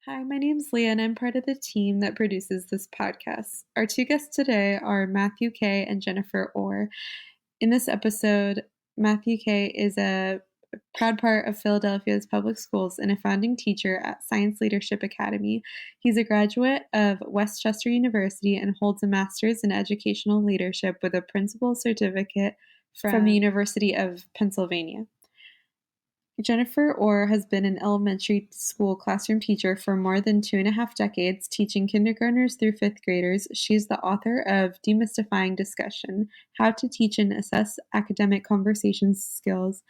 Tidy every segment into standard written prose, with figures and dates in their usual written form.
Hi, my name's Leah, and I'm part of the team that produces this podcast. Our two guests today are Matthew K. and Jennifer Orr. In this episode, Matthew K. is a proud part of Philadelphia's public schools and a founding teacher at Science Leadership Academy. He's a graduate of Westchester University and holds a master's in educational leadership with a principal's certificate from the University of Pennsylvania. Jennifer Orr has been an elementary school classroom teacher for more than 2.5 decades, teaching kindergartners through fifth graders. She's the author of Demystifying Discussion, How to Teach and Assess Academic Conversation Skills,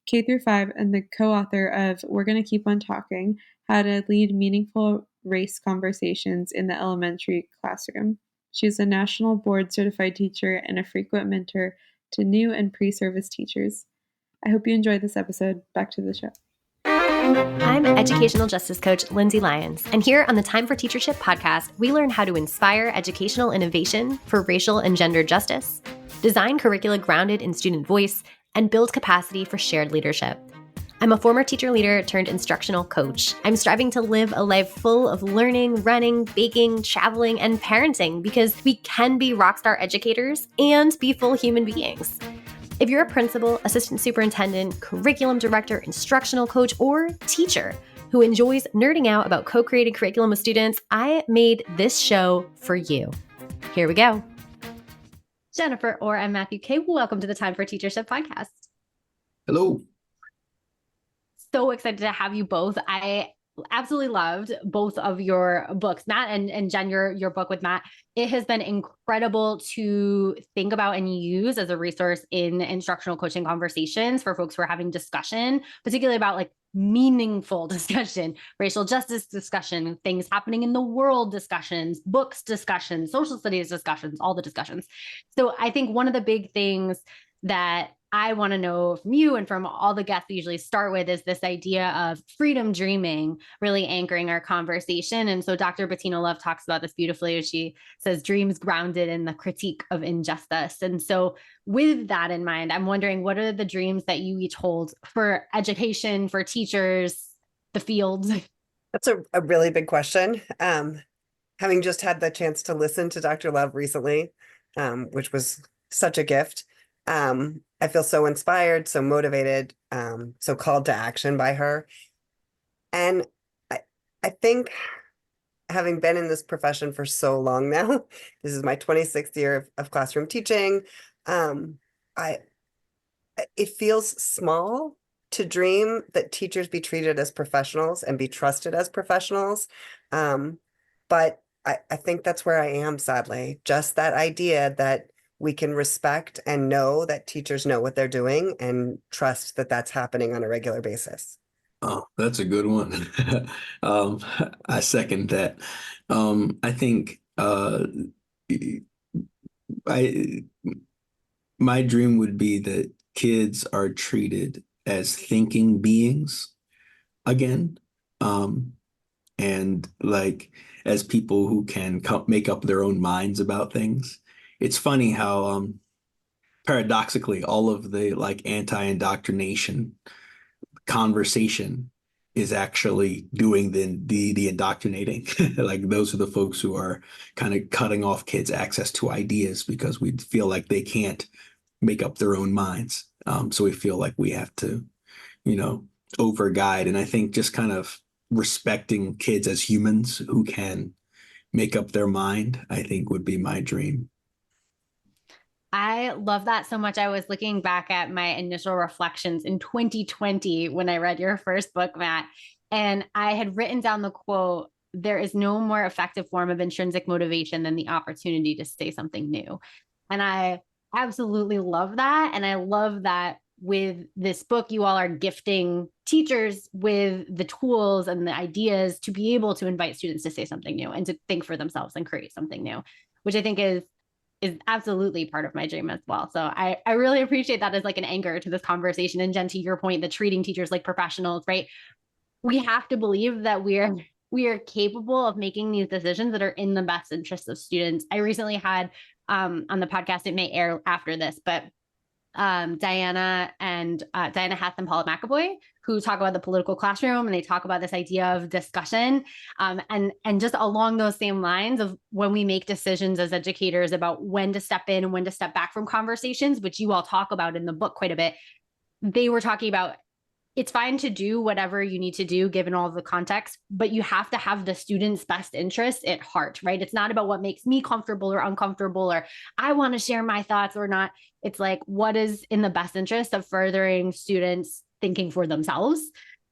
K through 5, and the co-author of We're Gonna Keep on Talking, How to Lead Meaningful Race Conversations in the Elementary Classroom. She's a national board certified teacher and a frequent mentor to new and pre-service teachers. I hope you enjoyed this episode. Back to the show. I'm educational justice coach Lindsay Lyons, and here on the Time for Teachership podcast, we learn how to inspire educational innovation for racial and gender justice, design curricula grounded in student voice, and build capacity for shared leadership. I'm a former teacher leader turned instructional coach. I'm striving to live a life full of learning, running, baking, traveling, and parenting because we can be rockstar educators and be full human beings. If you're a principal, assistant superintendent, curriculum director, instructional coach, or teacher who enjoys nerding out about co-creating curriculum with students, I made this show for you. Here we go. Jennifer Orr and Matthew K., welcome to the Time for Teachership podcast. Hello. So excited to have you both. I absolutely loved both of your books, Matt and Jen, your book with Matt. It has been incredible to think about and use as a resource in instructional coaching conversations for folks who are having discussion, particularly about like meaningful discussion, racial justice discussion, things happening in the world discussions, books discussions, social studies discussions, all the discussions. So I think one of the big things that I want to know from you and from all the guests we usually start with is this idea of freedom dreaming really anchoring our conversation. And so Dr. Bettina Love talks about this beautifully as she says, dreams grounded in the critique of injustice. And so with that in mind, I'm wondering, what are the dreams that you each hold for education, for teachers, the field? That's a really big question. Having just had the chance to listen to Dr. Love recently, which was such a gift. I feel so inspired, so motivated, so called to action by her. And I think having been in this profession for so long now, this is my 26th year of classroom teaching. It feels small to dream that teachers be treated as professionals and be trusted as professionals. But I think that's where I am, sadly, just that idea that we can respect and know that teachers know what they're doing and trust that that's happening on a regular basis. Oh, that's a good one. I second that. I think my dream would be that kids are treated as thinking beings again, and like as people who can make up their own minds about things. It's funny how paradoxically all of the like anti-indoctrination conversation is actually doing the indoctrinating. Like those are the folks who are kind of cutting off kids' access to ideas because we feel like they can't make up their own minds. So we feel like we have to, over guide. And I think just kind of respecting kids as humans who can make up their mind, I think would be my dream. I love that so much. I was looking back at my initial reflections in 2020 when I read your first book, Matt, and I had written down the quote, "There is no more effective form of intrinsic motivation than the opportunity to say something new." And I absolutely love that. And I love that with this book, you all are gifting teachers with the tools and the ideas to be able to invite students to say something new and to think for themselves and create something new, which I think is absolutely part of my dream as well. So I really appreciate that as like an anchor to this conversation. And Jen, to your point, that treating teachers like professionals, right? We have to believe that we are capable of making these decisions that are in the best interest of students. I recently had on the podcast, it may air after this, but Diana Hath and Paula McAvoy, who talk about the political classroom, and they talk about this idea of discussion. And just along those same lines of when we make decisions as educators about when to step in and when to step back from conversations, which you all talk about in the book quite a bit, they were talking about it's fine to do whatever you need to do given all of the context, but you have to have the student's best interest at heart, right? It's not about what makes me comfortable or uncomfortable, or I want to share my thoughts or not. It's like, what is in the best interest of furthering students thinking for themselves?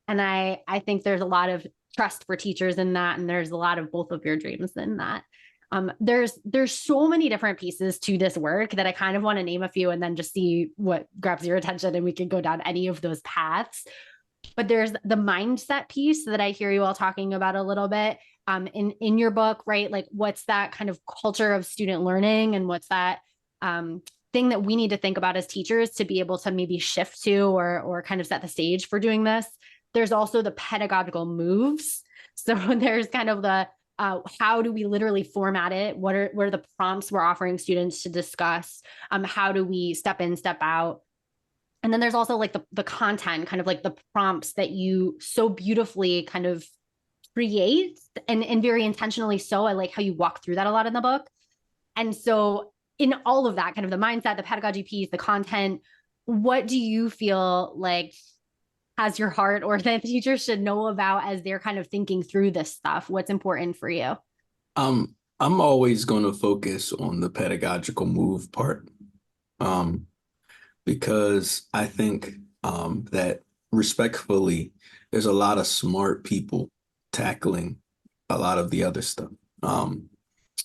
And I think there's a lot of trust for teachers in that. And there's a lot of both of your dreams in that. There's so many different pieces to this work that I kind of want to name a few and then just see what grabs your attention, and we can go down any of those paths. But there's the mindset piece that I hear you all talking about a little bit in your book, right? Like, what's that kind of culture of student learning, and what's that thing that we need to think about as teachers to be able to maybe shift to or kind of set the stage for doing this. There's also the pedagogical moves. So there's kind of the how do we literally format it? What are the prompts we're offering students to discuss? How do we step in, step out? And then there's also like the content, kind of like the prompts that you so beautifully kind of create and very intentionally so. I like how you walk through that a lot in the book. And so in all of that, kind of the mindset, the pedagogy piece, the content, what do you feel like has your heart or that teachers should know about as they're kind of thinking through this stuff? What's important for you? I'm always going to focus on the pedagogical move part, because I think that respectfully, there's a lot of smart people tackling a lot of the other stuff.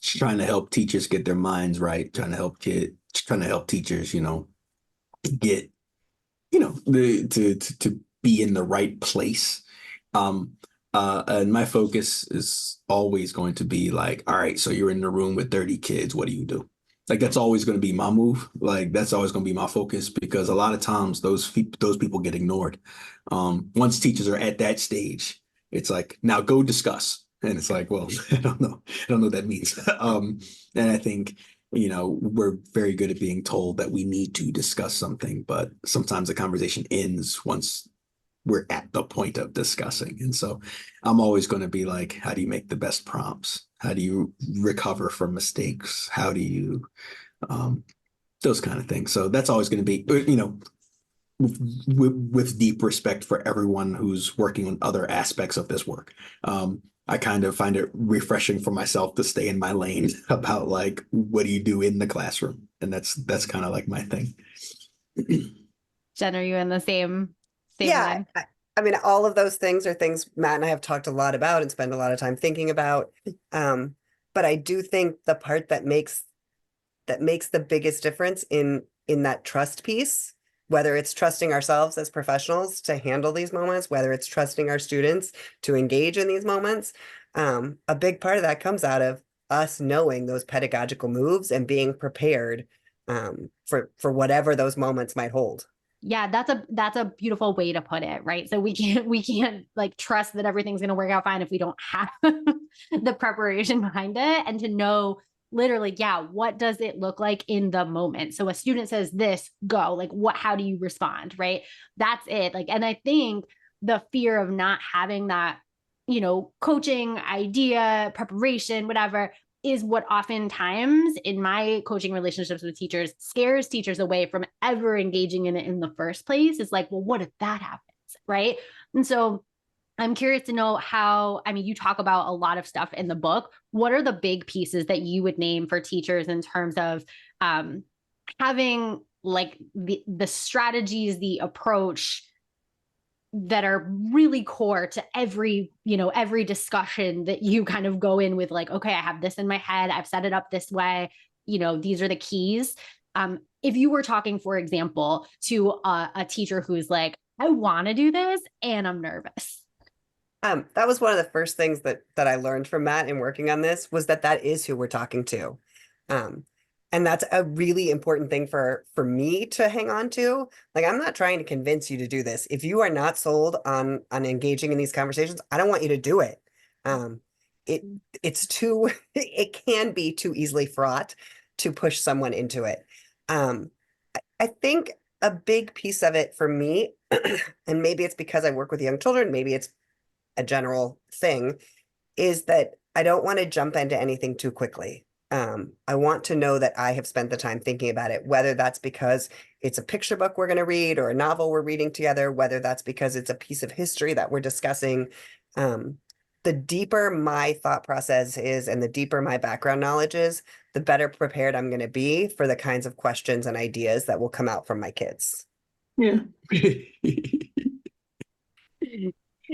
Trying to help teachers get their minds right, trying to help teachers, get, to be in the right place. And my focus is always going to be like, all right, so you're in the room with 30 kids. What do you do? Like, that's always going to be my move. Like, that's always going to be my focus, because a lot of times those people get ignored. Once teachers are at that stage, it's like, now go discuss. And it's like, well, I don't know what that means. And I think, we're very good at being told that we need to discuss something, but sometimes the conversation ends once we're at the point of discussing. And so I'm always going to be like, how do you make the best prompts? How do you recover from mistakes? How do you, those kind of things. So that's always going to be, with deep respect for everyone who's working on other aspects of this work. I kind of find it refreshing for myself to stay in my lane about like, what do you do in the classroom? And that's kind of like my thing. Jen, are you in the same Yeah, line? I mean, all of those things are things Matt and I have talked a lot about and spend a lot of time thinking about. But I do think the part that makes the biggest difference in that trust piece, whether it's trusting ourselves as professionals to handle these moments, whether it's trusting our students to engage in these moments, a big part of that comes out of us knowing those pedagogical moves and being prepared for whatever those moments might hold. Yeah, that's a beautiful way to put it, right? So we can't like trust that everything's going to work out fine if we don't have the preparation behind it, and to know literally, yeah, what does it look like in the moment? So a student says this, go, like how do you respond, right? That's it. Like, and I think the fear of not having that, coaching idea, preparation, whatever, is what oftentimes in my coaching relationships with teachers scares teachers away from ever engaging in it in the first place. It's like, well, what if that happens? Right. And so I'm curious to know you talk about a lot of stuff in the book. What are the big pieces that you would name for teachers in terms of having like the strategies, the approach that are really core to every discussion that you kind of go in with, like, okay, I have this in my head, I've set it up this way, these are the keys. If you were talking, for example, to a teacher who's like, I want to do this and I'm nervous. That was one of the first things that I learned from Matt in working on this, was that is who we're talking to. And that's a really important thing for me to hang on to. Like, I'm not trying to convince you to do this. If you are not sold on engaging in these conversations, I don't want you to do it. It can be too easily fraught to push someone into it. I think a big piece of it for me and maybe it's because I work with young children, maybe it's a general thing, is that I don't want to jump into anything too quickly. I want to know that I have spent the time thinking about it, whether that's because it's a picture book we're going to read or a novel we're reading together, whether that's because it's a piece of history that we're discussing. The deeper my thought process is and the deeper my background knowledge is, the better prepared I'm going to be for the kinds of questions and ideas that will come out from my kids. Yeah. You'd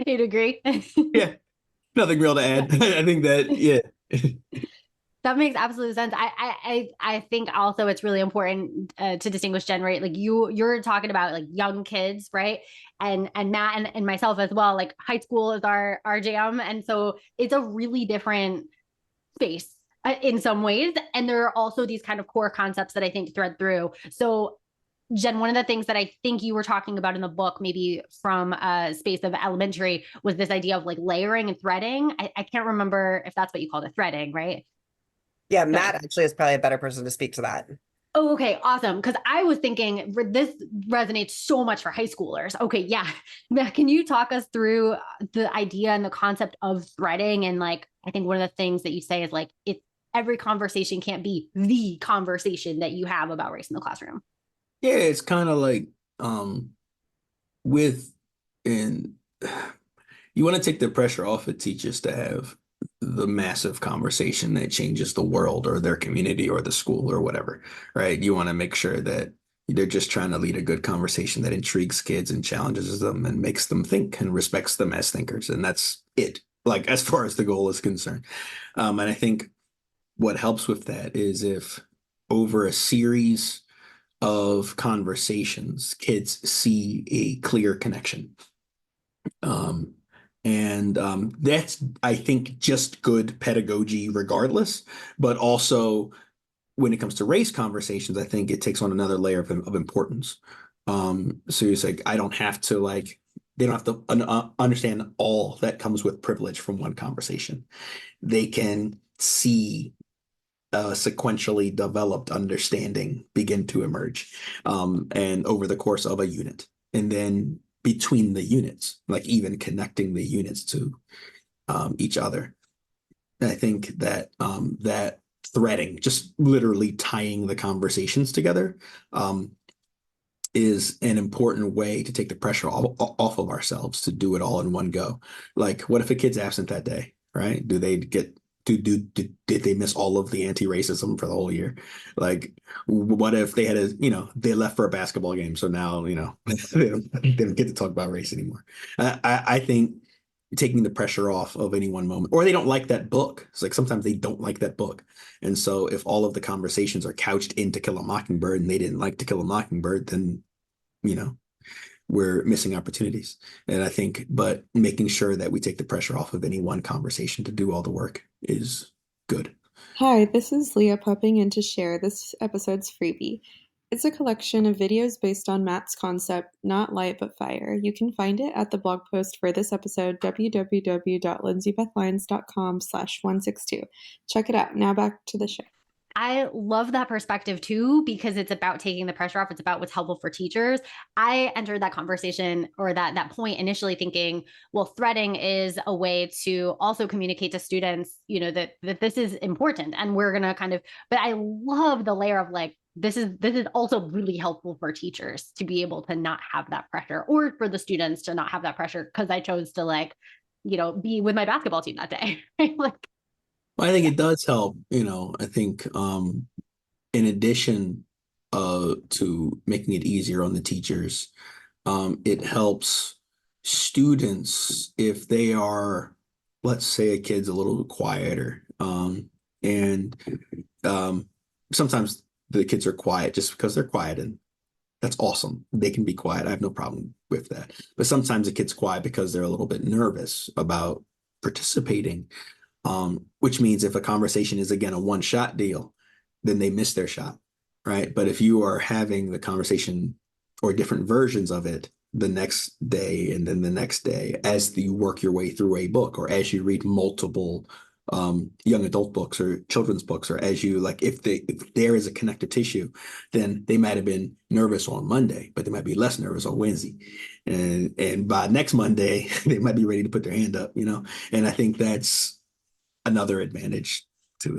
agree? Yeah. Nothing real to add. I think that, yeah. That makes absolute sense. I think also it's really important to distinguish Jen, right? Like you're talking about like young kids, right? And Matt and myself as well. Like high school is our jam, and so it's a really different space in some ways. And there are also these kind of core concepts that I think thread through. So Jen, one of the things that I think you were talking about in the book, maybe from a space of elementary, was this idea of like layering and threading. I can't remember if that's what you called it, threading, right? Yeah, Matt actually is probably a better person to speak to that. Oh, okay, awesome. Because I was thinking this resonates so much for high schoolers. Okay, yeah. Matt, can you talk us through the idea and the concept of threading? And like, I think one of the things that you say is like, every conversation can't be the conversation that you have about race in the classroom. Yeah, it's kind of like with and you want to take the pressure off of teachers to have the massive conversation that changes the world or their community or the school or whatever, right? You want to make sure that they're just trying to lead a good conversation that intrigues kids and challenges them and makes them think and respects them as thinkers. And that's it, like as far as the goal is concerned. And I think what helps with that is if over a series of conversations, kids see a clear connection. That's, I think, just good pedagogy regardless, but also when it comes to race conversations, I think it takes on another layer of importance. So it's like, I don't have to like, they don't have to understand all that comes with privilege from one conversation. They can see sequentially developed understanding begin to emerge, and over the course of a unit. And then between the units, like even connecting the units to each other. And I think that that threading, just literally tying the conversations together, is an important way to take the pressure off of ourselves to do it all in one go. Like, what if a kid's absent that day, right? Do they get did they miss all of the anti-racism for the whole year? Like, what if they had they left for a basketball game, so now they don't get to talk about race anymore. I think taking the pressure off of any one moment, or they don't like that book. It's like sometimes they don't like that book, and so if all of the conversations are couched in To Kill a Mockingbird and they didn't like To Kill a Mockingbird, then we're missing opportunities. And I think, but making sure that we take the pressure off of any one conversation to do all the work is good. Hi, this is Leah popping in to share this episode's freebie. It's a collection of videos based on Matt's concept, Not Light But Fire. You can find it at the blog post for this episode, www.lindsaybethlyons.com/162. Check it out. Now back to the show. I love that perspective too, because it's about taking the pressure off. It's about what's helpful for teachers. I entered that conversation or that point initially thinking, well, threading is a way to also communicate to students, that this is important and we're going to but I love the layer of like, this is also really helpful for teachers to be able to not have that pressure, or for the students to not have that pressure because I chose to be with my basketball team that day. Like, I think it does help, I think in addition to making it easier on the teachers, it helps students if they are, let's say a kid's a little quieter, and sometimes the kids are quiet just because they're quiet, and that's awesome. They can be quiet. I have no problem with that. But sometimes a kid's quiet because they're a little bit nervous about participating. Which means if a conversation is, again, a one-shot deal, then they miss their shot, right? But if you are having the conversation or different versions of it the next day and then the next day as you work your way through a book or as you read multiple young adult books or children's books, or as you like, if there is a connective tissue, then they might have been nervous on Monday, but they might be less nervous on Wednesday. And by next Monday, they might be ready to put their hand up, And I think that's another advantage to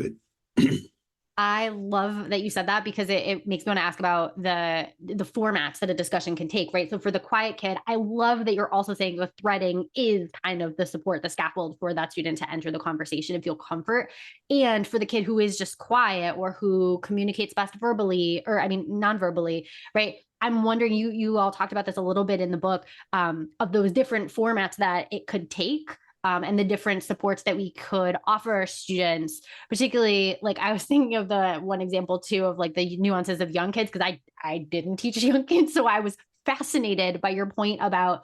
it. I love that you said that, because it makes me want to ask about the formats that a discussion can take, right? So for the quiet kid, I love that you're also saying the threading is kind of the support, the scaffold for that student to enter the conversation and feel comfort. And for the kid who is just quiet or who communicates best verbally, or I mean, non-verbally, right? I'm wondering, you all talked about this a little bit in the book, of those different formats that it could take. And the different supports that we could offer our students, particularly, like I was thinking of the one example too, of like the nuances of young kids, because I didn't teach young kids. So I was fascinated by your point about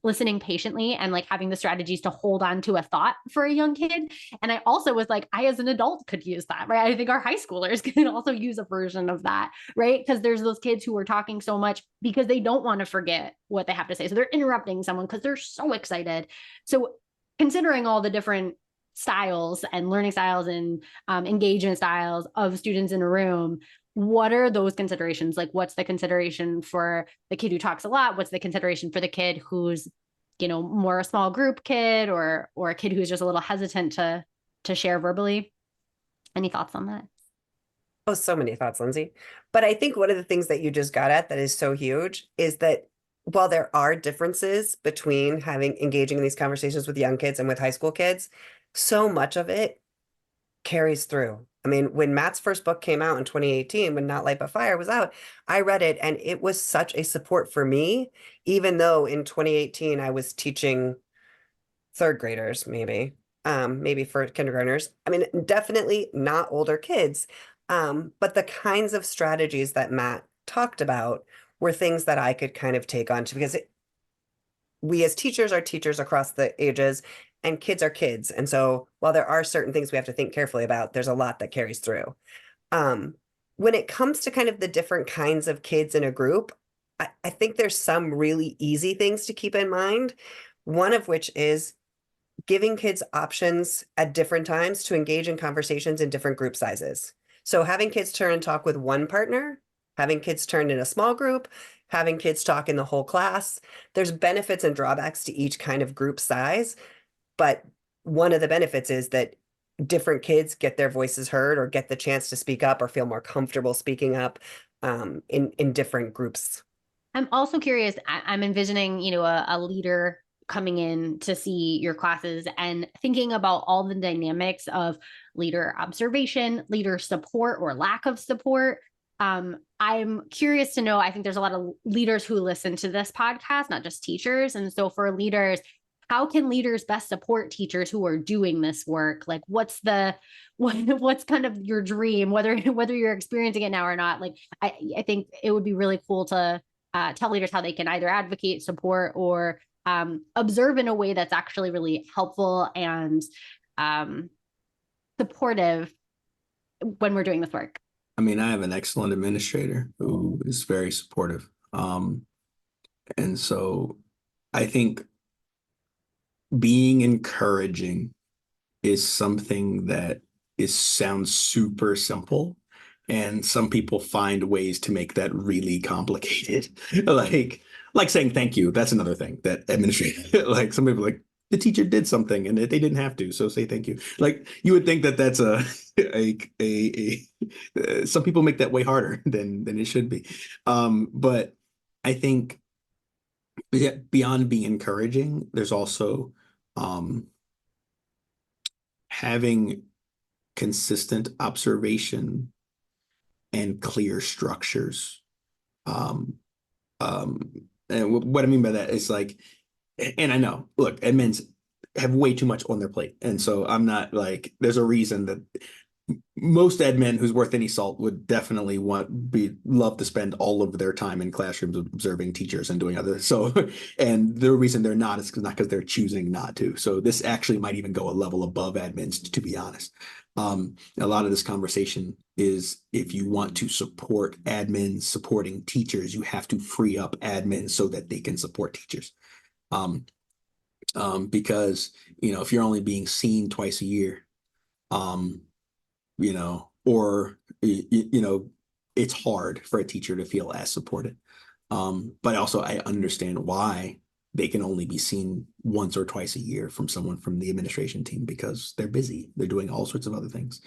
listening patiently and like having the strategies to hold on to a thought for a young kid. And I also was like, I as an adult could use that, right? I think our high schoolers can also use a version of that, right? Because there's those kids who are talking so much because they don't want to forget what they have to say. So they're interrupting someone because they're so excited. So considering all the different styles and learning styles and engagement styles of students in a room, what are those considerations? Like, what's the consideration for the kid who talks a lot? What's the consideration for the kid who's, more a small group kid, or a kid who's just a little hesitant to share verbally? Any thoughts on that? Oh, so many thoughts, Lindsay. But I think one of the things that you just got at that is so huge is that while there are differences between engaging in these conversations with young kids and with high school kids, so much of it carries through. I mean, when Matt's first book came out in 2018, when Not Light But Fire was out, I read it and it was such a support for me, even though in 2018 I was teaching third graders, maybe for kindergartners. I mean, definitely not older kids. But the kinds of strategies that Matt talked about were things that I could kind of take on to, because we as teachers are teachers across the ages, and kids are kids. And so while there are certain things we have to think carefully about, there's a lot that carries through. When it comes to kind of the different kinds of kids in a group, I think there's some really easy things to keep in mind. One of which is giving kids options at different times to engage in conversations in different group sizes. So having kids turn and talk with one partner, having kids turn in a small group, having kids talk in the whole class. There's benefits and drawbacks to each kind of group size, but one of the benefits is that different kids get their voices heard or get the chance to speak up or feel more comfortable speaking up in different groups. I'm also curious, I'm envisioning, a leader coming in to see your classes and thinking about all the dynamics of leader observation, leader support or lack of support. I'm curious to know, I think there's a lot of leaders who listen to this podcast, not just teachers. And so for leaders, how can leaders best support teachers who are doing this work? Like, what's kind of your dream, whether you're experiencing it now or not? Like, I think it would be really cool to tell leaders how they can either advocate, support, or observe in a way that's actually really helpful and supportive when we're doing this work. I mean, I have an excellent administrator who is very supportive. And so I think being encouraging is something that sounds super simple. And some people find ways to make that really complicated. like saying thank you. That's another thing that administrators, like some people like, the teacher did something and they didn't have to, so say thank you. Like you would think that that's some people make that way harder than it should be. But I think beyond being encouraging, there's also having consistent observation and clear structures. And what I mean by that is like, and I know, look, admins have way too much on their plate. And so I'm not like, there's a reason that most admin who's worth any salt would definitely love to spend all of their time in classrooms observing teachers and doing other. So, and the reason they're not is not because they're choosing not to. So this actually might even go a level above admins, to be honest. A lot of this conversation is if you want to support admins supporting teachers, you have to free up admins so that they can support teachers. Because, if you're only being seen twice a year, you know, or you know, it's hard for a teacher to feel as supported. But also I understand why they can only be seen once or twice a year from someone from the administration team because they're busy. They're doing all sorts of other things.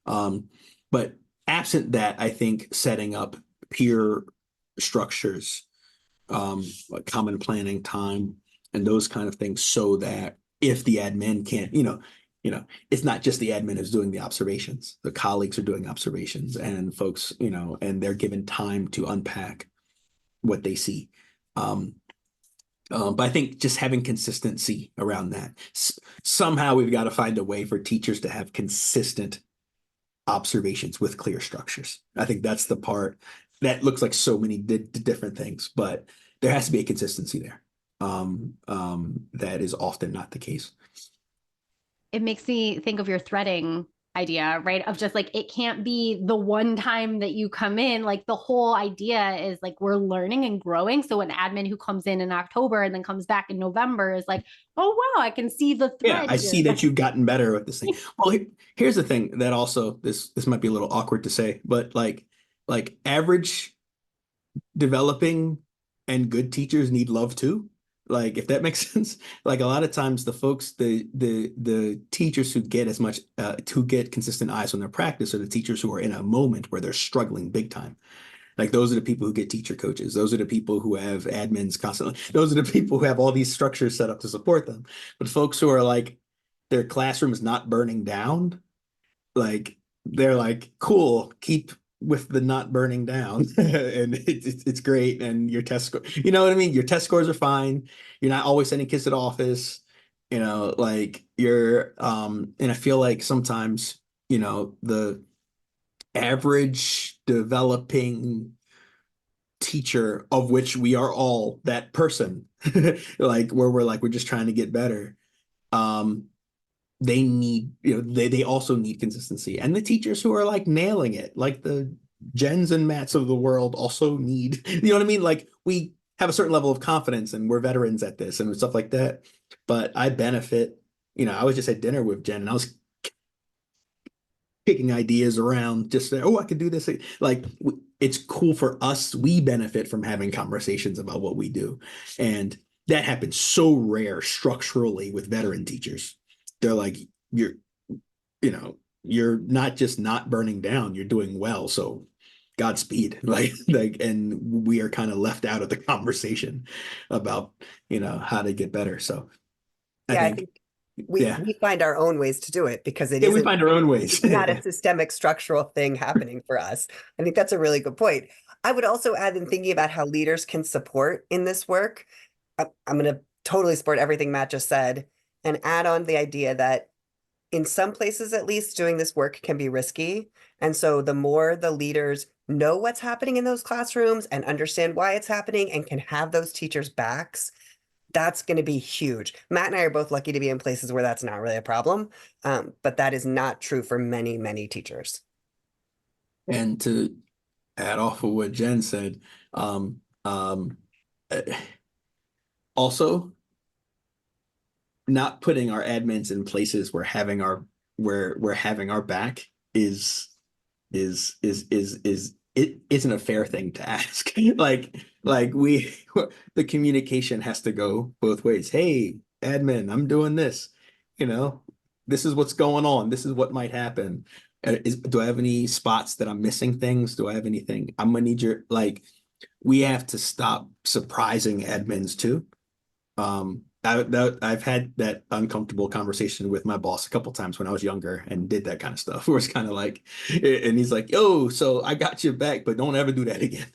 But absent that, I think setting up peer structures, like common planning time and those kind of things, so that if the admin can't, it's not just the admin who's doing the observations. The colleagues are doing observations, and folks, and they're given time to unpack what they see. But I think just having consistency around that. Somehow we've got to find a way for teachers to have consistent observations with clear structures. I think that's the part that looks like so many different things, but there has to be a consistency there. That is often not the case. It makes me think of your threading idea, right? Of just like, it can't be the one time that you come in. Like the whole idea is like, we're learning and growing. So an admin who comes in October and then comes back in November is like, oh, wow, I can see the thread. Yeah, I see that you've gotten better at this thing. Well, here's the thing that also, this might be a little awkward to say, but like average developing and good teachers need love too. Like, if that makes sense. Like a lot of times the folks, the teachers who get as much who get consistent eyes on their practice are the teachers who are in a moment where they're struggling big time. Like those are the people who get teacher coaches. Those are the people who have admins constantly. Those are the people who have all these structures set up to support them. But folks who are like, their classroom is not burning down, like they're like, cool, keep with the not burning down, and it's great. And your test score, you know what I mean? Your test scores are fine. You're not always sending kids to the office, like you're, and I feel like sometimes, the average developing teacher, of which we are all that person, like where we're just trying to get better. They need, they also need consistency. And the teachers who are like nailing it, like the Jens and Matts of the world, also need, you know what I mean? Like we have a certain level of confidence and we're veterans at this and stuff like that. But I benefit, I was just at dinner with Jen and I was kicking ideas around, just say, oh, I could do this. Like it's cool for us. We benefit from having conversations about what we do. And that happens so rare structurally with veteran teachers. They're like, you're not just not burning down, you're doing well. So Godspeed. And we are kind of left out of the conversation about, how to get better. So I think we find our own ways to do it because it isn't, we find our own ways. It's not a systemic structural thing happening for us. I think that's a really good point. I would also add, in thinking about how leaders can support in this work, I'm going to totally support everything Matt just said and add on the idea that in some places, at least, doing this work can be risky. And so the more the leaders know what's happening in those classrooms and understand why it's happening and can have those teachers' backs, that's going to be huge. Matt and I are both lucky to be in places where that's not really a problem. But that is not true for many, many teachers. And to add off of what Jen said, also not putting our admins in places where we're having our back is it isn't a fair thing to ask. like the communication has to go both ways. Hey, admin, I'm doing this. This is what's going on. This is what might happen. Do I have any spots that I'm missing things? Do I have anything? I'm gonna need your, we have to stop surprising admins too. I've had that uncomfortable conversation with my boss a couple times when I was younger and did that kind of stuff. Where it's kind of like, and he's like, "Oh, so I got your back, but don't ever do that again.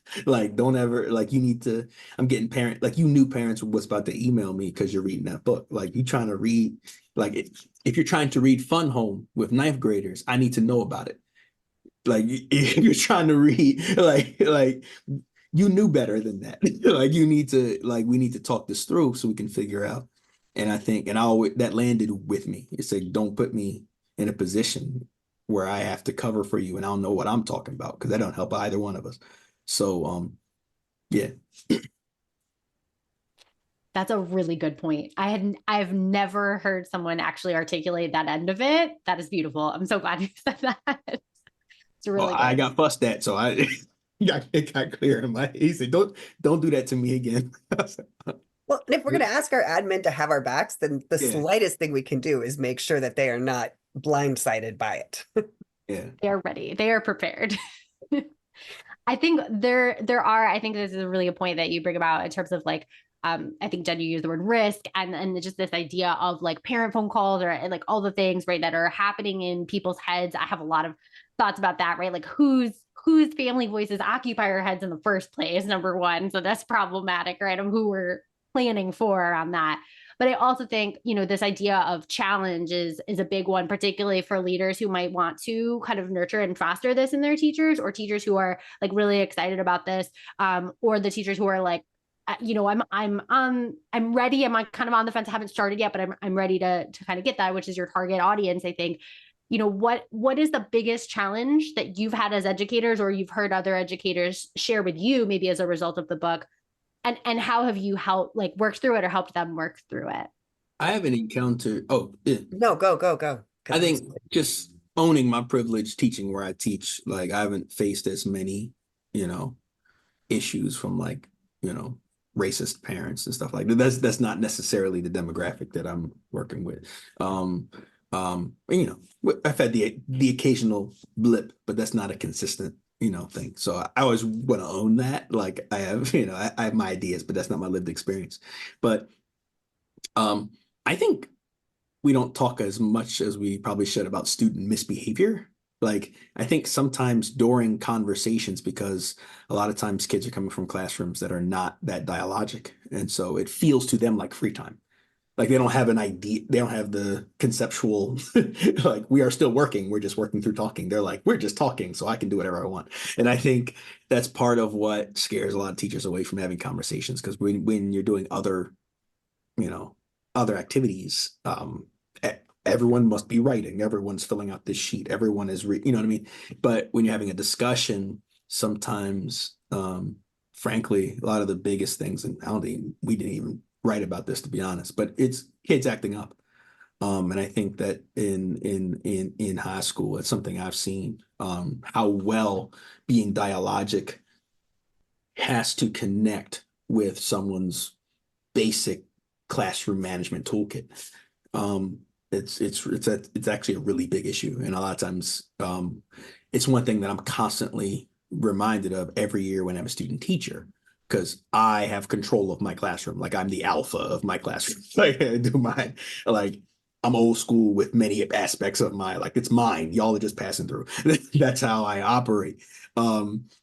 Don't ever, you need to." I'm getting you knew parents was about to email me because you're reading that book. You trying to read, if you're trying to read Fun Home with ninth graders, I need to know about it. If you're trying to read, you knew better than that. You need to, we need to talk this through so we can figure out. And I think, that landed with me. It's like, don't put me in a position where I have to cover for you and I don't know what I'm talking about, because that don't help either one of us. So, yeah. That's a really good point. I've never heard someone actually articulate that end of it. That is beautiful. I'm so glad you said that. It's Well, really I good. got fussed at, so I it got clear in my. He said, don't do that to me again." I was like, Well, and if we're going to ask our admin to have our backs, then the yeah, slightest thing we can do is make sure that they are not blindsided by it. yeah. They are ready. They are prepared. I think I think this is a really a point that you bring about in terms of like, I think Jen, you used the word risk and just this idea of like parent phone calls or like all the things, right, that are happening in people's heads. I have a lot of thoughts about that, right? Like whose family voices occupy our heads in the first place, number one. So that's problematic, right? Of who we're planning for on that. But I also think, this idea of challenge is a big one, particularly for leaders who might want to kind of nurture and foster this in their teachers, or teachers who are like really excited about this, or the teachers who are like, I'm ready. I'm kind of on the fence. I haven't started yet, but I'm ready to kind of get that, which is your target audience. I think, what is the biggest challenge that you've had as educators, or you've heard other educators share with you, maybe as a result of the book, and how have you helped like worked through it or helped them work through it? I haven't encountered. Oh, yeah. No, go. I think just owning my privilege teaching where I teach, like I haven't faced as many, you know, issues from like, racist parents and stuff like that. That's not necessarily the demographic that I'm working with. I've had the occasional blip, but that's not a consistent, thing. So I always want to own that. Like I have, I have my ideas, but that's not my lived experience. But I think we don't talk as much as we probably should about student misbehavior. Like, I think sometimes during conversations, because a lot of times kids are coming from classrooms that are not that dialogic. And so it feels to them like free time. Like they don't have an idea, they don't have the conceptual, like we are still working, we're just working through talking. They're like, we're just talking, so I can do whatever I want. And I think that's part of what scares a lot of teachers away from having conversations, because when you're doing you know, other activities, everyone must be writing, everyone's filling out this sheet, everyone is, you know what I mean? But when you're having a discussion, sometimes, frankly, a lot of the biggest things, and I don't think we didn't even write about this to be honest, but it's kids acting up. And I think that in high school, it's something I've seen, how well being dialogic has to connect with someone's basic classroom management toolkit. It's actually a really big issue, and a lot of times, it's one thing that I'm constantly reminded of every year when I'm a student teacher, because I have control of my classroom. Like I'm the alpha of my classroom. Like I do mine. Like I'm old school with many aspects of my, like it's mine. Y'all are just passing through. That's how I operate.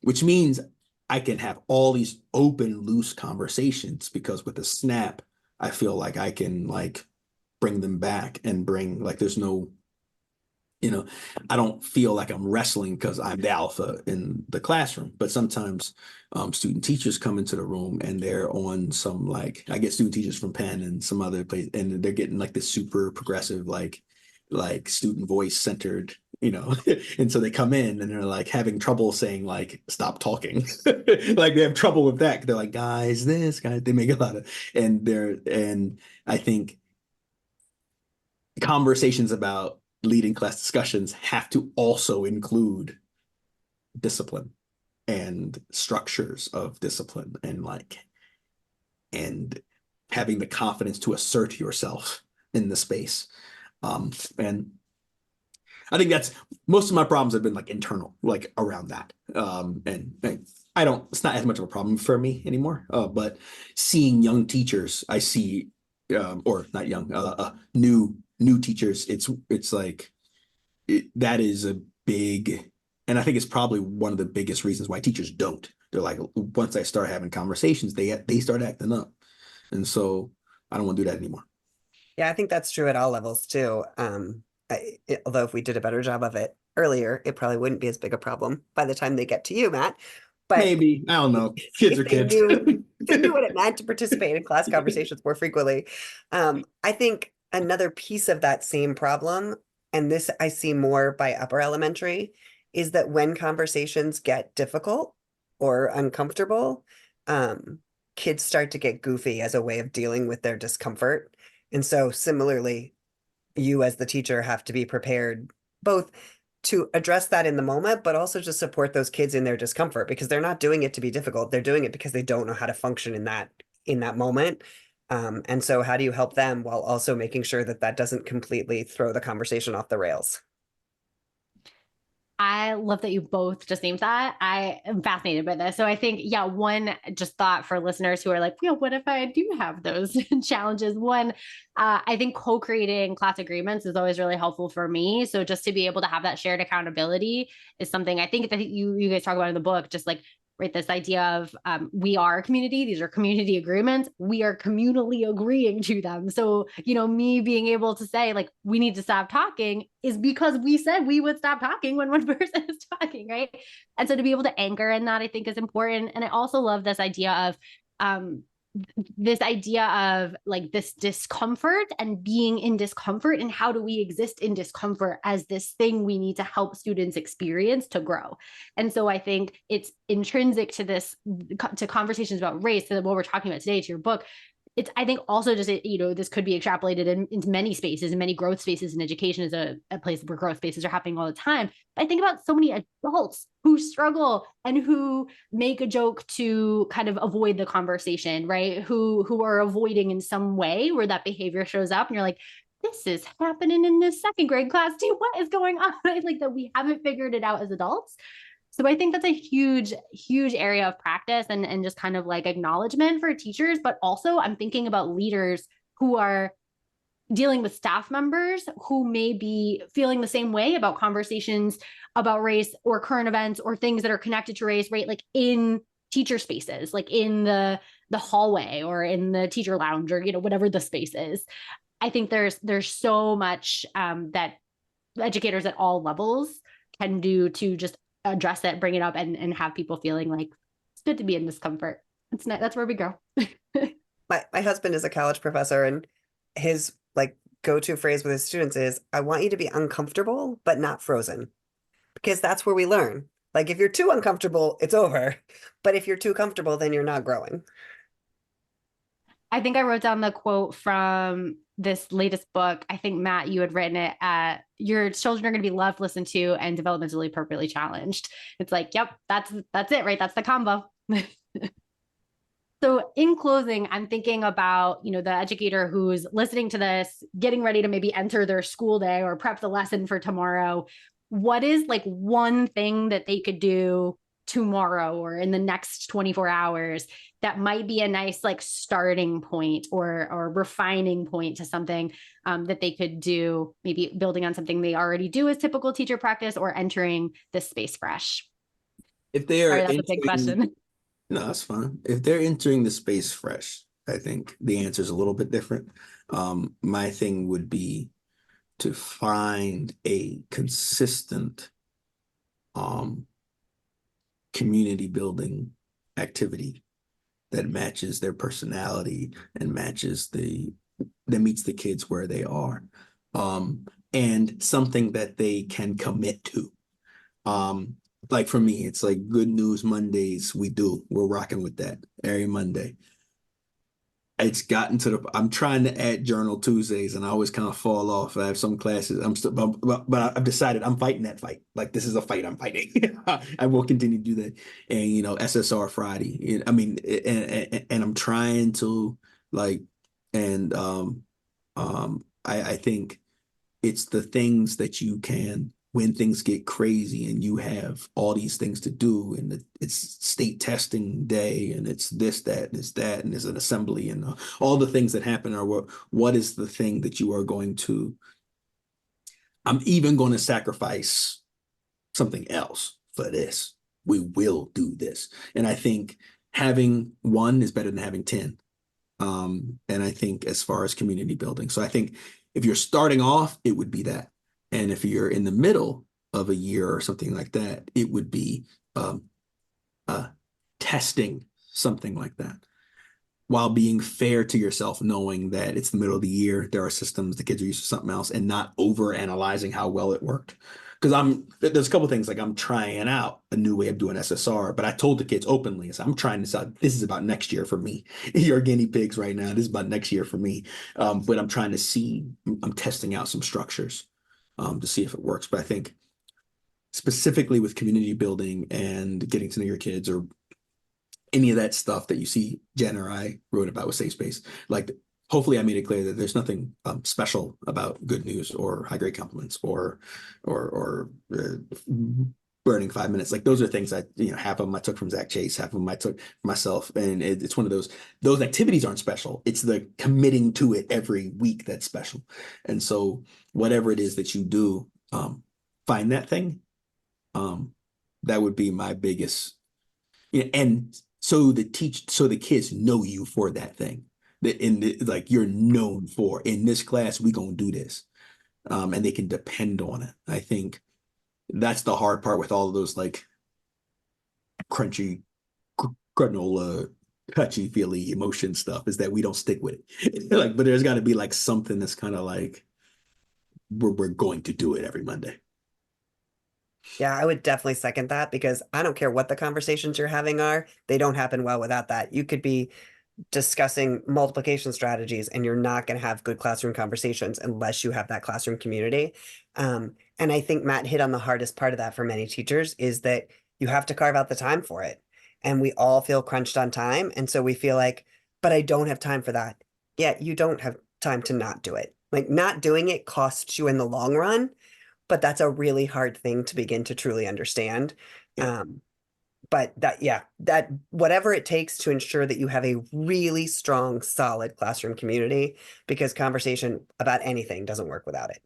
Which means I can have all these open, loose conversations, because with a snap, I feel like I can like bring them back and bring, like there's no, I don't feel like I'm wrestling because I'm the alpha in the classroom. But sometimes student teachers come into the room and they're on some, like I get student teachers from Penn and some other place, and they're getting like this super progressive, like student voice centered, and so they come in and they're like having trouble saying like stop talking. Like they have trouble with that. They're like, guys, this guy, they make a lot of, and I think conversations about leading class discussions have to also include discipline and structures of discipline, and having the confidence to assert yourself in the space. And I think that's most of my problems have been like internal, like around that. And I don't, it's not as much of a problem for me anymore. But seeing young teachers, I see, or not young, new teachers, it's like, that is a big, and I think it's probably one of the biggest reasons why teachers don't. They're like, once I start having conversations, they start acting up. And so I don't want to do that anymore. Yeah, I think that's true at all levels too. Although if we did a better job of it earlier, it probably wouldn't be as big a problem by the time they get to you, Matt. But Maybe, I don't know. Kids if are kids. if they knew what it meant to participate in class conversations more frequently. I think another piece of that same problem, and this I see more by upper elementary, is that when conversations get difficult or uncomfortable, kids start to get goofy as a way of dealing with their discomfort. And so similarly, you as the teacher have to be prepared both to address that in the moment, but also to support those kids in their discomfort, because they're not doing it to be difficult. They're doing it because they don't know how to function in that moment. And so how do you help them while also making sure that that doesn't completely throw the conversation off the rails? I love that you both just named that. I am fascinated by this. So I think, yeah, one just thought for listeners who are like, what if I do have those challenges? One, I think co-creating class agreements is always really helpful for me. So just to be able to have that shared accountability is something I think that you guys talk about in the book, just like, right, this idea of we are a community. These are community agreements. We are communally agreeing to them. So, me being able to say like, we need to stop talking is because we said we would stop talking when one person is talking, right? And so to be able to anchor in that, I think is important. And I also love this idea of like this discomfort and being in discomfort, and how do we exist in discomfort as this thing we need to help students experience to grow. And so I think it's intrinsic to to conversations about race, to what we're talking about today, to your book. It's, I think also just, this could be extrapolated into many spaces, and many growth spaces, and education is a place where growth spaces are happening all the time. But I think about so many adults who struggle and who make a joke to kind of avoid the conversation, right? Who are avoiding in some way where that behavior shows up, and you're like, this is happening in this second grade class too. What is going on? Like that we haven't figured it out as adults. So I think that's a huge, huge area of practice and just kind of like acknowledgement for teachers. But also I'm thinking about leaders who are dealing with staff members who may be feeling the same way about conversations about race or current events or things that are connected to race, right? Like in teacher spaces, like in the hallway or in the teacher lounge, or, whatever the space is. I think there's so much that educators at all levels can do to just address it, bring it up, and have people feeling like it's good to be in discomfort. It's not, that's where we grow. My husband is a college professor, and his like go-to phrase with his students is, I want you to be uncomfortable, but not frozen, because that's where we learn. Like if you're too uncomfortable, it's over. But if you're too comfortable, then you're not growing. I think I wrote down the quote from this latest book. I think, Matt, you had written it your children are going to be loved, listened to, and developmentally appropriately challenged. It's like, yep, that's it, right? That's the combo. So in closing, I'm thinking about, the educator who's listening to this, getting ready to maybe enter their school day or prep the lesson for tomorrow. What is like one thing that they could do tomorrow or in the next 24 hours that might be a nice like starting point or refining point to something that they could do, maybe building on something they already do as typical teacher practice, or entering this space fresh? If they are, sorry, that's a big question. No, that's fine. If they're entering the space fresh, I think the answer is a little bit different. My thing would be to find a consistent community building activity that matches their personality and that meets the kids where they are, and something that they can commit to. Like for me, it's like Good News Mondays. We're rocking with that every Monday. It's gotten to I'm trying to add Journal Tuesdays, and I always kind of fall off. I have some classes. But I've decided I'm fighting that fight. Like this is a fight I'm fighting. I will continue to do that. And SSR Friday. I mean, and I'm trying to like, and I think it's the things that you can, when things get crazy and you have all these things to do, and it's state testing day, and it's this, that, and it's that, and there's an assembly, and all the things that happen are what is the thing that you are going to, I'm even going to sacrifice something else for this. We will do this. And I think having one is better than having 10. And I think as far as community building, so I think if you're starting off, it would be that. And if you're in the middle of a year or something like that, it would be testing something like that, while being fair to yourself, knowing that it's the middle of the year, there are systems, the kids are used to something else, and not over analyzing how well it worked. because there's a couple of things, like I'm trying out a new way of doing SSR, but I told the kids openly, so I'm trying this out. This is about next year for me. You're guinea pigs right now. This is about next year for me. But I'm trying to see, I'm testing out some structures to see if it works. But I think specifically with community building and getting to know your kids, or any of that stuff that you see Jen or I wrote about with Safe Space, like hopefully I made it clear that there's nothing special about good news or high grade compliments or burning 5 minutes. Like those are things that, half of them I took from Zach Chase, half of them I took myself. And it's one of those activities aren't special. It's the committing to it every week that's special. And so whatever it is that you do, find that thing. That would be my biggest, and so the kids know you for that thing. That like you're known for, in this class we gonna do this, and they can depend on it. I think that's the hard part with all of those like crunchy granola touchy feely emotion stuff, is that we don't stick with it. Like, but there's got to be like something that's kind of like we're going to do it every Monday. Yeah, I would definitely second that, because I don't care what the conversations you're having are, they don't happen well without that. You could be discussing multiplication strategies and you're not going to have good classroom conversations unless you have that classroom community. And I think Matt hit on the hardest part of that for many teachers, is that you have to carve out the time for it. And we all feel crunched on time. And so we feel like, but I don't have time for that. Yeah, you don't have time to not do it. Like, not doing it costs you in the long run, but that's a really hard thing to begin to truly understand. Yeah. But that whatever it takes to ensure that you have a really strong, solid classroom community, because conversation about anything doesn't work without it.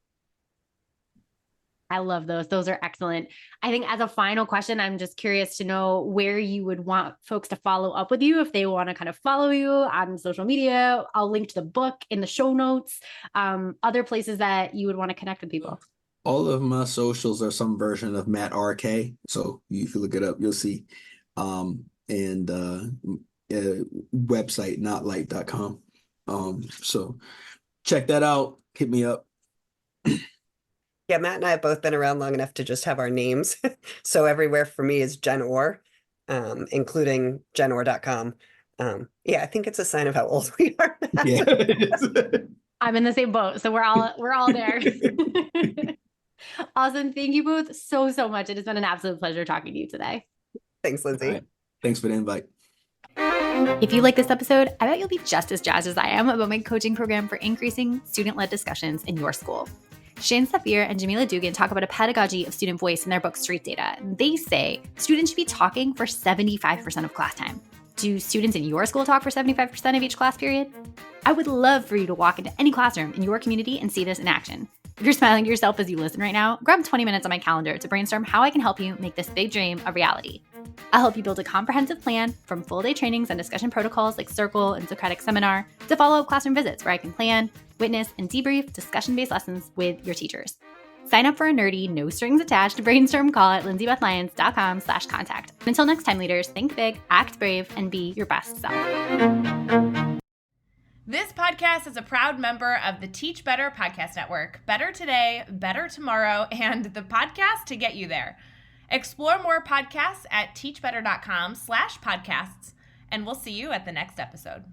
I love those. Those are excellent. I think as a final question, I'm just curious to know where you would want folks to follow up with you if they want to kind of follow you on social media. I'll link to the book in the show notes. Other places that you would want to connect with people. All of my socials are some version of Matt RK. So if you look it up, you'll see. And website, notlight.com. So check that out. Hit me up. Yeah, Matt and I have both been around long enough to just have our names. So everywhere for me is Jen Orr, including jenorr.com. Yeah, I think it's a sign of how old we are now. Yeah. I'm in the same boat. So we're all there. Awesome. Thank you both so much. It has been an absolute pleasure talking to you today. Thanks, Lindsay. Right. Thanks for the invite. If you like this episode, I bet you'll be just as jazzed as I am about my coaching program for increasing student-led discussions in your school. Shane Safir and Jamila Dugan talk about a pedagogy of student voice in their book, Street Data. They say students should be talking for 75% of class time. Do students in your school talk for 75% of each class period? I would love for you to walk into any classroom in your community and see this in action. If you're smiling to yourself as you listen right now, grab 20 minutes on my calendar to brainstorm how I can help you make this big dream a reality. I'll help you build a comprehensive plan, from full-day trainings and discussion protocols like Circle and Socratic Seminar to follow-up classroom visits where I can plan, witness, and debrief discussion-based lessons with your teachers. Sign up for a nerdy, no strings attached brainstorm call at lindsaybethlyons.com/contact. Until next time, leaders, think big, act brave, and be your best self. This podcast is a proud member of the Teach Better Podcast Network. Better today, better tomorrow, and the podcast to get you there. Explore more podcasts at teachbetter.com/podcasts, and we'll see you at the next episode.